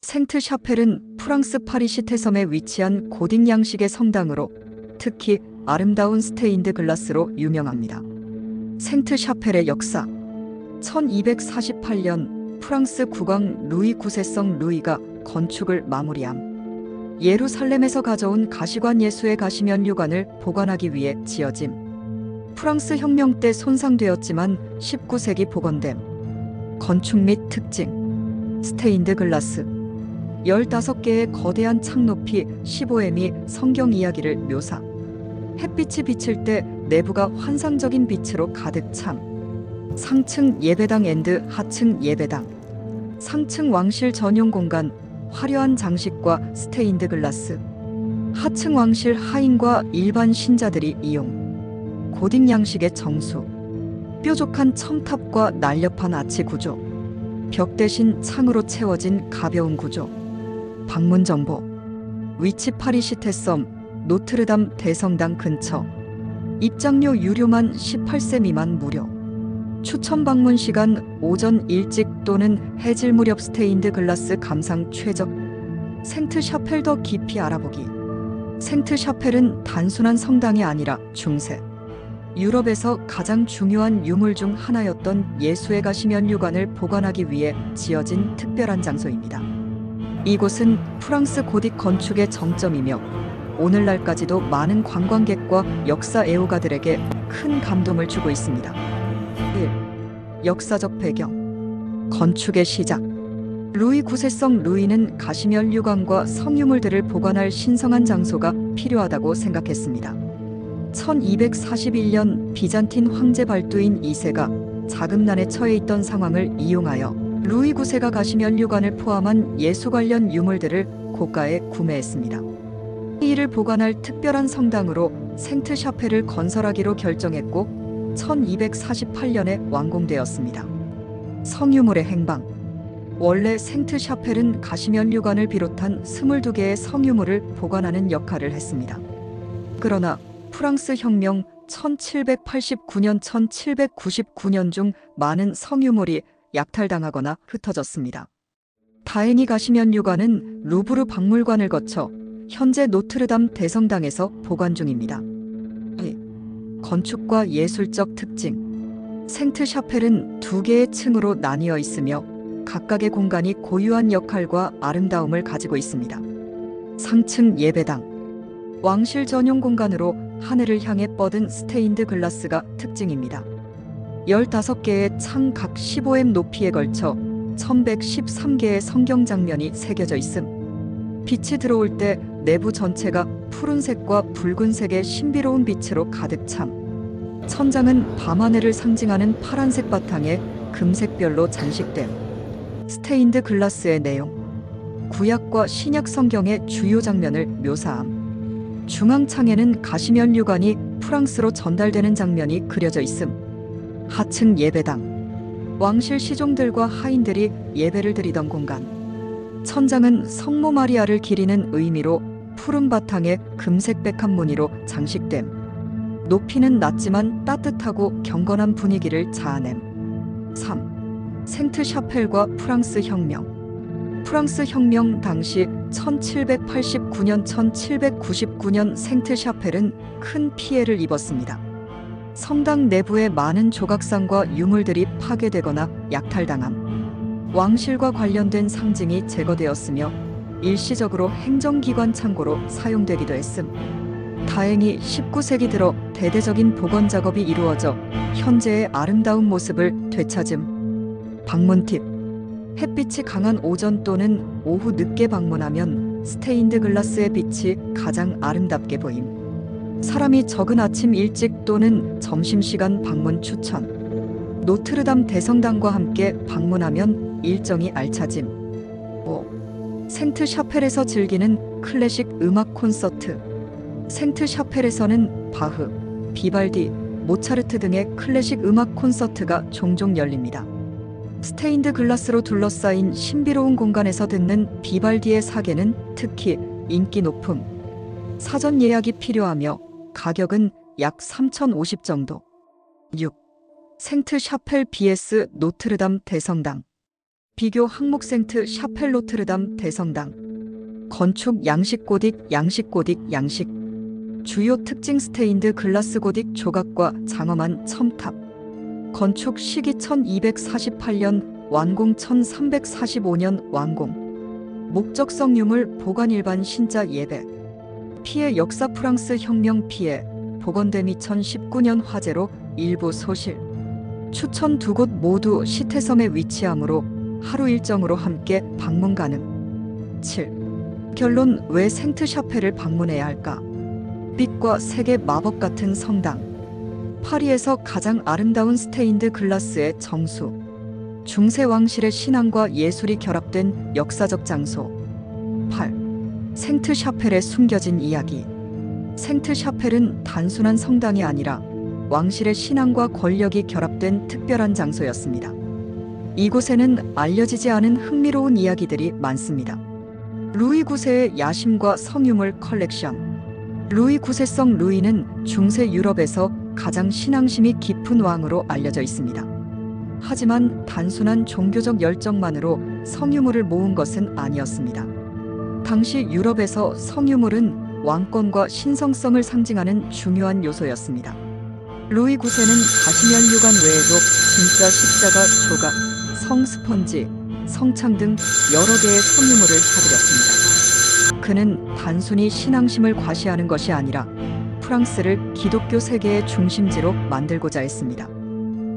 생트 샤펠은 프랑스 파리 시테섬에 위치한 고딕 양식의 성당으로 특히 아름다운 스테인드 글라스로 유명합니다. 생트 샤펠의 역사 1248년 프랑스 국왕 루이 9세성 루이가 건축을 마무리함 예루살렘에서 가져온 가시관 예수의 가시면류관을 보관하기 위해 지어짐. 프랑스 혁명 때 손상되었지만 19세기 복원됨. 건축 및 특징 스테인드 글라스 15개의 거대한 창 높이 15m이 성경 이야기를 묘사. 햇빛이 비칠 때 내부가 환상적인 빛으로 가득 참. 상층 예배당 앤드 하층 예배당. 상층 왕실 전용 공간, 화려한 장식과 스테인드 글라스. 하층 왕실 하인과 일반 신자들이 이용. 고딕 양식의 정수. 뾰족한 첨탑과 날렵한 아치 구조. 벽 대신 창으로 채워진 가벼운 구조. 방문 정보. 위치 파리 시테섬, 노트르담 대성당 근처. 입장료 유료만 18세 미만 무료. 추천 방문 시간 오전 일찍 또는 해질 무렵 스테인드 글라스 감상 최적. 생트 샤펠 더 깊이 알아보기. 생트 샤펠은 단순한 성당이 아니라 중세 유럽에서 가장 중요한 유물 중 하나였던 예수의 가시면류관을 보관하기 위해 지어진 특별한 장소입니다. 이곳은 프랑스 고딕 건축의 정점이며 오늘날까지도 많은 관광객과 역사 애호가들에게 큰 감동을 주고 있습니다. 1. 역사적 배경. 건축의 시작. 루이 9세성 루이는 가시면류관과 성유물들을 보관할 신성한 장소가 필요하다고 생각했습니다. 1241년 비잔틴 황제 발두인 2세가 자금난에 처해 있던 상황을 이용하여 루이 9세가 가시면류관을 포함한 예수 관련 유물들을 고가에 구매했습니다. 이를 보관할 특별한 성당으로 생트 샤펠을 건설하기로 결정했고 1248년에 완공되었습니다. 성유물의 행방. 원래 생트 샤펠은 가시면류관을 비롯한 22개의 성유물을 보관하는 역할을 했습니다. 그러나 프랑스 혁명 1789년 1799년 중 많은 성유물이 약탈당하거나 흩어졌습니다. 다행히 가시면류관은 루브르 박물관을 거쳐 현재 노트르담 대성당에서 보관 중입니다. 건축과 예술적 특징. 생트 샤펠은 2개의 층으로 나뉘어 있으며 각각의 공간이 고유한 역할과 아름다움을 가지고 있습니다. 상층 예배당. 왕실 전용 공간으로 하늘을 향해 뻗은 스테인드 글라스가 특징입니다. 15개의 창 각 15m 높이에 걸쳐 1113개의 성경 장면이 새겨져 있음. 빛이 들어올 때 내부 전체가 푸른색과 붉은색의 신비로운 빛으로 가득 참. 천장은 밤하늘을 상징하는 파란색 바탕에 금색별로 장식됨. 스테인드 글라스의 내용. 구약과 신약 성경의 주요 장면을 묘사함. 중앙창에는 가시면류관이 프랑스로 전달되는 장면이 그려져 있음. 하층 예배당. 왕실 시종들과 하인들이 예배를 드리던 공간. 천장은 성모 마리아를 기리는 의미로 푸른 바탕에 금색 백합 무늬로 장식됨. 높이는 낮지만 따뜻하고 경건한 분위기를 자아냄. 3. 생트 샤펠과 프랑스 혁명. 프랑스 혁명 당시 1789년 1799년 생트 샤펠은 큰 피해를 입었습니다. 성당 내부의 많은 조각상과 유물들이 파괴되거나 약탈당함. 왕실과 관련된 상징이 제거되었으며 일시적으로 행정기관 창고로 사용되기도 했음. 다행히 19세기 들어 대대적인 복원 작업이 이루어져 현재의 아름다운 모습을 되찾음. 방문 팁. 햇빛이 강한 오전 또는 오후 늦게 방문하면 스테인드 글라스의 빛이 가장 아름답게 보임. 사람이 적은 아침 일찍 또는 점심시간 방문 추천. 노트르담 대성당과 함께 방문하면 일정이 알차짐. 5. 생트 샤펠에서 즐기는 클래식 음악 콘서트. 생트 샤펠에서는 바흐, 비발디, 모차르트 등의 클래식 음악 콘서트가 종종 열립니다. 스테인드 글라스로 둘러싸인 신비로운 공간에서 듣는 비발디의 사계는 특히 인기 높음. 사전 예약이 필요하며 가격은 약 3,050 정도. 6. 생트 샤펠 vs 노트르담 대성당. 비교 항목 생트 샤펠 노트르담 대성당. 건축 양식 고딕 양식 주요 특징 스테인드 글라스 고딕 조각과 장엄한 첨탑. 건축 시기 1248년 완공 1345년 완공. 목적성 유물 보관 일반 신자 예배. 피해 역사 프랑스 혁명 피해 복원됨 2019년 화재로 일부 소실. 추천 두 곳 모두 시태섬에 위치하므로 하루 일정으로 함께 방문 가능. 7. 결론 왜 생트 샤펠을 방문해야 할까? 빛과 색의 마법 같은 성당. 파리에서 가장 아름다운 스테인드 글라스의 정수. 중세 왕실의 신앙과 예술이 결합된 역사적 장소. 8. 생트 샤펠의 숨겨진 이야기. 생트 샤펠은 단순한 성당이 아니라 왕실의 신앙과 권력이 결합된 특별한 장소였습니다. 이곳에는 알려지지 않은 흥미로운 이야기들이 많습니다. 루이 9세의 야심과 성유물 컬렉션. 루이 9세성 루이는 중세 유럽에서 가장 신앙심이 깊은 왕으로 알려져 있습니다. 하지만 단순한 종교적 열정만으로 성유물을 모은 것은 아니었습니다. 당시 유럽에서 성유물은 왕권과 신성성을 상징하는 중요한 요소였습니다. 루이 9세는 가시면류관 외에도 진짜 십자가 조각, 성 스펀지, 성창 등 여러 개의 성유물을 사들였습니다. 그는 단순히 신앙심을 과시하는 것이 아니라 프랑스를 기독교 세계의 중심지로 만들고자 했습니다.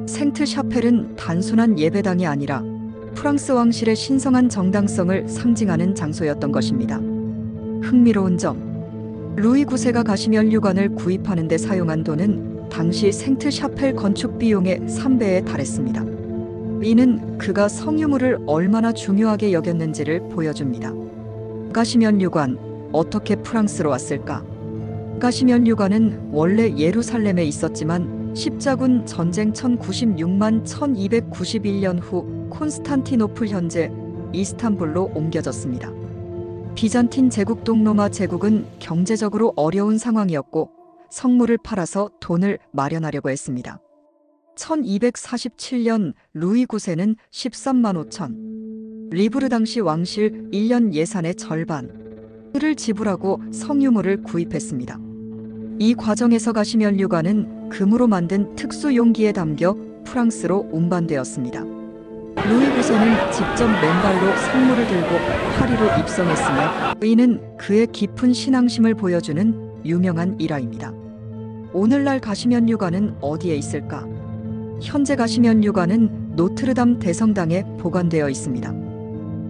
생트 샤펠은 단순한 예배당이 아니라 프랑스 왕실의 신성한 정당성을 상징하는 장소였던 것입니다. 흥미로운 점. 루이 9세가 가시면류관을 구입하는 데 사용한 돈은 당시 생트 샤펠 건축 비용의 3배에 달했습니다. 이는 그가 성유물을 얼마나 중요하게 여겼는지를 보여줍니다. 가시면류관, 어떻게 프랑스로 왔을까? 가시면류관은 원래 예루살렘에 있었지만 십자군 전쟁 1096만 1291년 후 콘스탄티노플 현재 이스탄불로 옮겨졌습니다. 비잔틴 제국 동로마 제국은 경제적으로 어려운 상황이었고 성물을 팔아서 돈을 마련하려고 했습니다. 1247년 루이 9세는 13만 5천 리브르 당시 왕실 1년 예산의 절반을 지불하고 성유물을 구입했습니다. 이 과정에서 가시면류관은 금으로 만든 특수 용기에 담겨 프랑스로 운반되었습니다. 루이 9세는 직접 맨발로 성물을 들고 파리로 입성했으며 이는 그의 깊은 신앙심을 보여주는 유명한 일화입니다. 오늘날 가시면류관은 어디에 있을까? 현재 가시면류관은 노트르담 대성당에 보관되어 있습니다.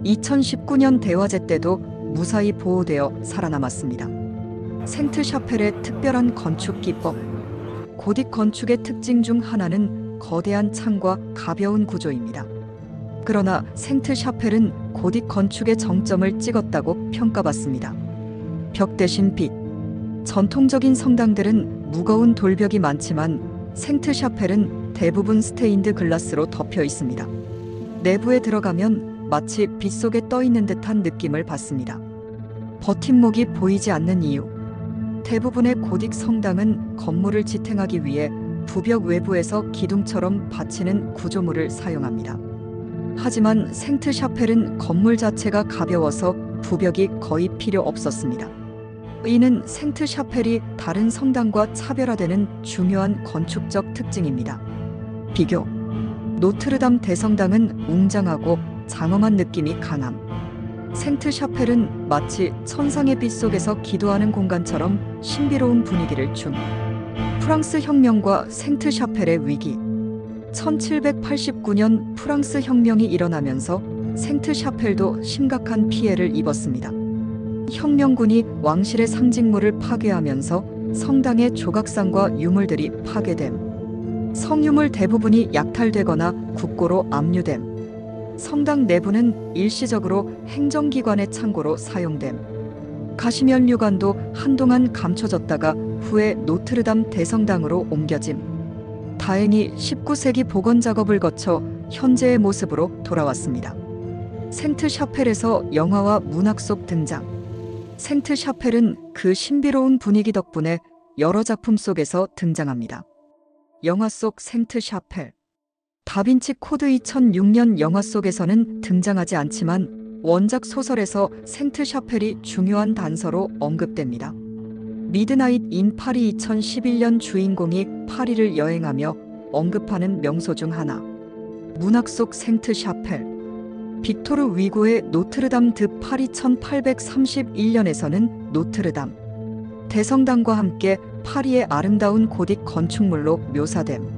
2019년 대화제 때도 무사히 보호되어 살아남았습니다. 생트 샤펠의 특별한 건축 기법. 고딕 건축의 특징 중 하나는 거대한 창과 가벼운 구조입니다. 그러나 생트 샤펠은 고딕 건축의 정점을 찍었다고 평가받습니다. 벽 대신 빛. 전통적인 성당들은 무거운 돌벽이 많지만 생트 샤펠은 대부분 스테인드 글라스로 덮여 있습니다. 내부에 들어가면 마치 빛 속에 떠 있는 듯한 느낌을 받습니다. 버팀목이 보이지 않는 이유. 대부분의 고딕 성당은 건물을 지탱하기 위해 부벽 외부에서 기둥처럼 받치는 구조물을 사용합니다. 하지만 생트 샤펠은 건물 자체가 가벼워서 부벽이 거의 필요 없었습니다. 이는 생트 샤펠이 다른 성당과 차별화되는 중요한 건축적 특징입니다. 비교. 노트르담 대성당은 웅장하고 장엄한 느낌이 강함. 생트 샤펠은 마치 천상의 빛 속에서 기도하는 공간처럼 신비로운 분위기를 줌. 프랑스 혁명과 생트 샤펠의 위기. 1789년 프랑스 혁명이 일어나면서 생트 샤펠도 심각한 피해를 입었습니다. 혁명군이 왕실의 상징물을 파괴하면서 성당의 조각상과 유물들이 파괴됨. 성유물 대부분이 약탈되거나 국고로 압류됨. 성당 내부는 일시적으로 행정기관의 창고로 사용됨. 가시면류관도 한동안 감춰졌다가 후에 노트르담 대성당으로 옮겨짐. 다행히 19세기 복원 작업을 거쳐 현재의 모습으로 돌아왔습니다. 생트 샤펠에서 영화와 문학 속 등장. 생트 샤펠은 그 신비로운 분위기 덕분에 여러 작품 속에서 등장합니다. 영화 속 생트 샤펠. 다빈치 코드 2006년 영화 속에서는 등장하지 않지만 원작 소설에서 생트 샤펠이 중요한 단서로 언급됩니다. 미드나잇 인 파리 2011년 주인공이 파리를 여행하며 언급하는 명소 중 하나. 문학 속 생트 샤펠. 빅토르 위고의 노트르담 드 파리 1831년에서는 노트르담 대성당과 함께 파리의 아름다운 고딕 건축물로 묘사됨.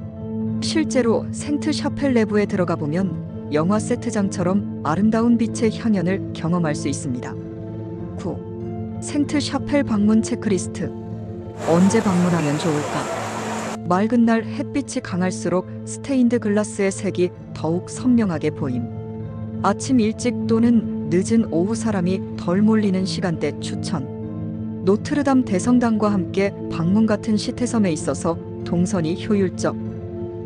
실제로 생트 샤펠 내부에 들어가 보면 영화 세트장처럼 아름다운 빛의 향연을 경험할 수 있습니다. 9. 생트 샤펠 방문 체크리스트. 언제 방문하면 좋을까? 맑은 날 햇빛이 강할수록 스테인드 글라스의 색이 더욱 선명하게 보임. 아침 일찍 또는 늦은 오후 사람이 덜 몰리는 시간대 추천. 노트르담 대성당과 함께 방문 같은 시태섬에 있어서 동선이 효율적.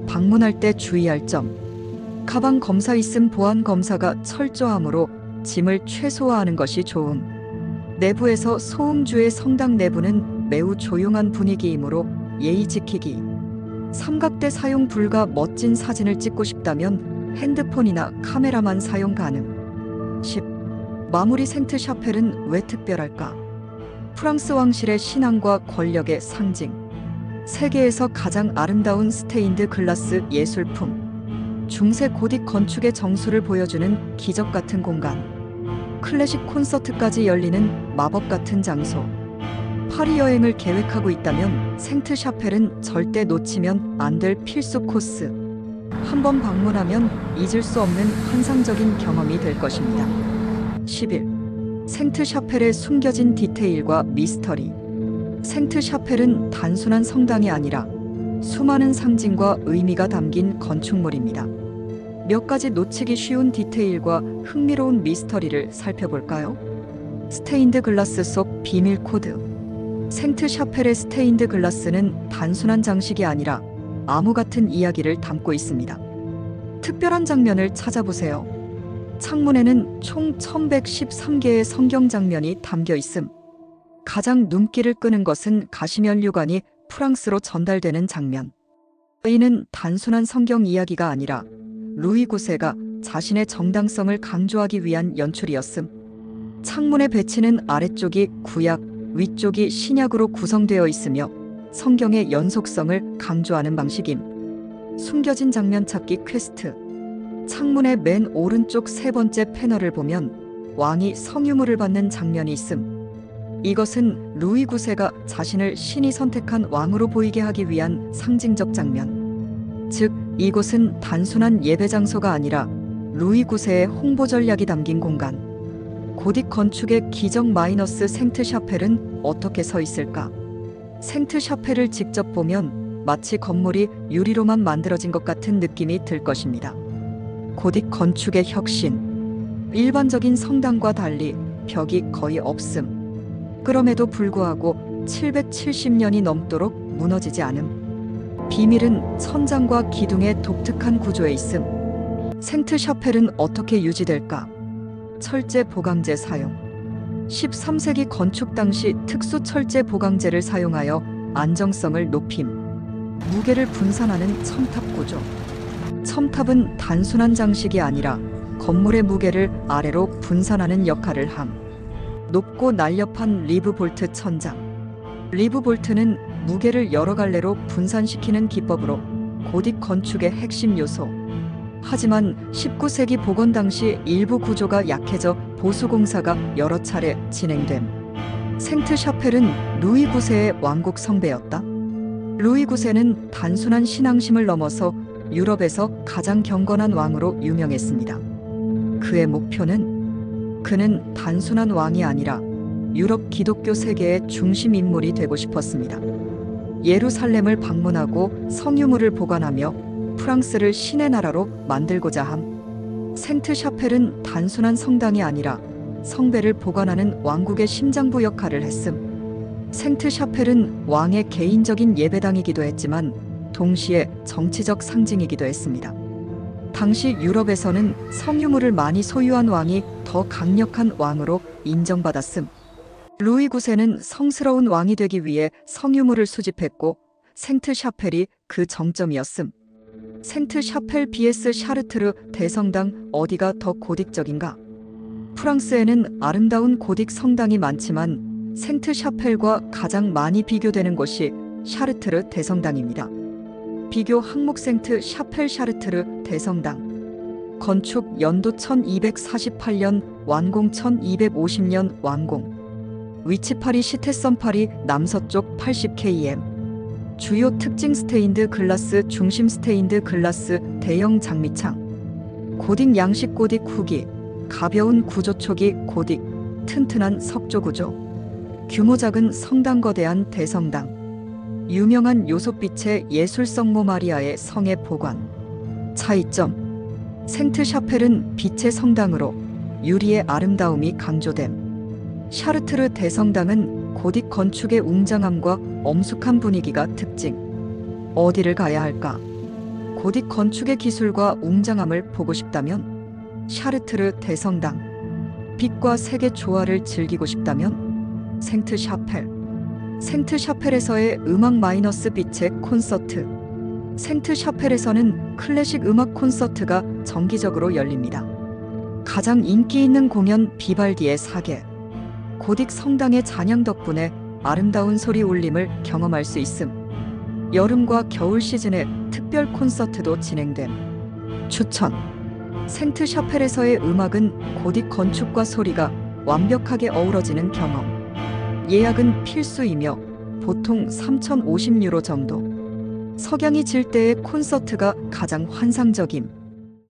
방문할 때 주의할 점. 가방 검사 있음 보안 검사가 철저하므로 짐을 최소화하는 것이 좋음. 내부에서 소음주의 성당 내부는 매우 조용한 분위기이므로 예의 지키기. 삼각대 사용 불가. 멋진 사진을 찍고 싶다면 핸드폰이나 카메라만 사용 가능. 10. 마무리. 생트 샤펠은 왜 특별할까? 프랑스 왕실의 신앙과 권력의 상징. 세계에서 가장 아름다운 스테인드 글라스 예술품. 중세 고딕 건축의 정수를 보여주는 기적 같은 공간. 클래식 콘서트까지 열리는 마법 같은 장소. 파리 여행을 계획하고 있다면 생트 샤펠은 절대 놓치면 안 될 필수 코스. 한번 방문하면 잊을 수 없는 환상적인 경험이 될 것입니다. 11. 생트 샤펠의 숨겨진 디테일과 미스터리. 생트 샤펠은 단순한 성당이 아니라 수많은 상징과 의미가 담긴 건축물입니다. 몇 가지 놓치기 쉬운 디테일과 흥미로운 미스터리를 살펴볼까요? 스테인드 글라스 속 비밀 코드. 생트 샤펠의 스테인드 글라스는 단순한 장식이 아니라 암호 같은 이야기를 담고 있습니다. 특별한 장면을 찾아보세요. 창문에는 총 1113개의 성경 장면이 담겨 있음. 가장 눈길을 끄는 것은 가시면류관이 프랑스로 전달되는 장면. 이는 단순한 성경 이야기가 아니라 루이 9세가 자신의 정당성을 강조하기 위한 연출이었음. 창문의 배치는 아래쪽이 구약, 위쪽이 신약으로 구성되어 있으며 성경의 연속성을 강조하는 방식임. 숨겨진 장면 찾기 퀘스트. 창문의 맨 오른쪽 세 번째 패널을 보면 왕이 성유물을 받는 장면이 있음. 이것은 루이 9세가 자신을 신이 선택한 왕으로 보이게 하기 위한 상징적 장면. 즉, 이곳은 단순한 예배 장소가 아니라 루이 9세의 홍보 전략이 담긴 공간. 고딕 건축의 기적 마이너스. 생트 샤펠은 어떻게 서 있을까? 생트 샤펠을 직접 보면 마치 건물이 유리로만 만들어진 것 같은 느낌이 들 것입니다. 고딕 건축의 혁신. 일반적인 성당과 달리 벽이 거의 없음. 그럼에도 불구하고 770년이 넘도록 무너지지 않음. 비밀은 천장과 기둥의 독특한 구조에 있음. 생트 샤펠은 어떻게 유지될까? 철제 보강재 사용. 13세기 건축 당시 특수 철제 보강재를 사용하여 안정성을 높임. 무게를 분산하는 첨탑 구조. 첨탑은 단순한 장식이 아니라 건물의 무게를 아래로 분산하는 역할을 함. 높고 날렵한 리브 볼트 천장. 리브 볼트는 무게를 여러 갈래로 분산시키는 기법으로 고딕 건축의 핵심 요소. 하지만 19세기 복원 당시 일부 구조가 약해져 보수 공사가 여러 차례 진행됨. 생트 샤펠은 루이 9세의 왕국 성배였다. 루이 9세는 단순한 신앙심을 넘어서 유럽에서 가장 경건한 왕으로 유명했습니다. 그의 목표는 그는 단순한 왕이 아니라 유럽 기독교 세계의 중심 인물이 되고 싶었습니다. 예루살렘을 방문하고 성유물을 보관하며 프랑스를 신의 나라로 만들고자 함. 생트 샤펠은 단순한 성당이 아니라 성배를 보관하는 왕국의 심장부 역할을 했음. 생트 샤펠은 왕의 개인적인 예배당이기도 했지만 동시에 정치적 상징이기도 했습니다. 당시 유럽에서는 성유물을 많이 소유한 왕이 더 강력한 왕으로 인정받았음. 루이 9세는 성스러운 왕이 되기 위해 성유물을 수집했고 생트 샤펠이 그 정점이었음. 생트 샤펠 vs 샤르트르 대성당 어디가 더 고딕적인가? 프랑스에는 아름다운 고딕 성당이 많지만 생트 샤펠과 가장 많이 비교되는 곳이 샤르트르 대성당입니다. 비교 항목 생트 샤펠 샤르트르 대성당. 건축 연도 1248년, 완공 1250년 완공. 위치 파리 시테선 파리 남서쪽 80km. 주요 특징 스테인드 글라스 중심 스테인드 글라스 대형 장미창. 고딕 양식 고딕 후기. 가벼운 구조초기 고딕. 튼튼한 석조 구조. 규모 작은 성당 거대한 대성당. 유명한 요소빛의 예술 성모 마리아의 성의 보관. 차이점. 생트 샤펠은 빛의 성당으로 유리의 아름다움이 강조됨. 샤르트르 대성당은 고딕 건축의 웅장함과 엄숙한 분위기가 특징. 어디를 가야 할까? 고딕 건축의 기술과 웅장함을 보고 싶다면 샤르트르 대성당. 빛과 색의 조화를 즐기고 싶다면 생트 샤펠. 생트 샤펠에서의 음악 마이너스 빛의 콘서트. 생트 샤펠에서는 클래식 음악 콘서트가 정기적으로 열립니다. 가장 인기 있는 공연 비발디의 사계. 고딕 성당의 잔향 덕분에 아름다운 소리 울림을 경험할 수 있음. 여름과 겨울 시즌에 특별 콘서트도 진행됨. 추천. 생트 샤펠에서의 음악은 고딕 건축과 소리가 완벽하게 어우러지는 경험. 예약은 필수이며 보통 3,050유로 정도. 석양이 질 때의 콘서트가 가장 환상적임.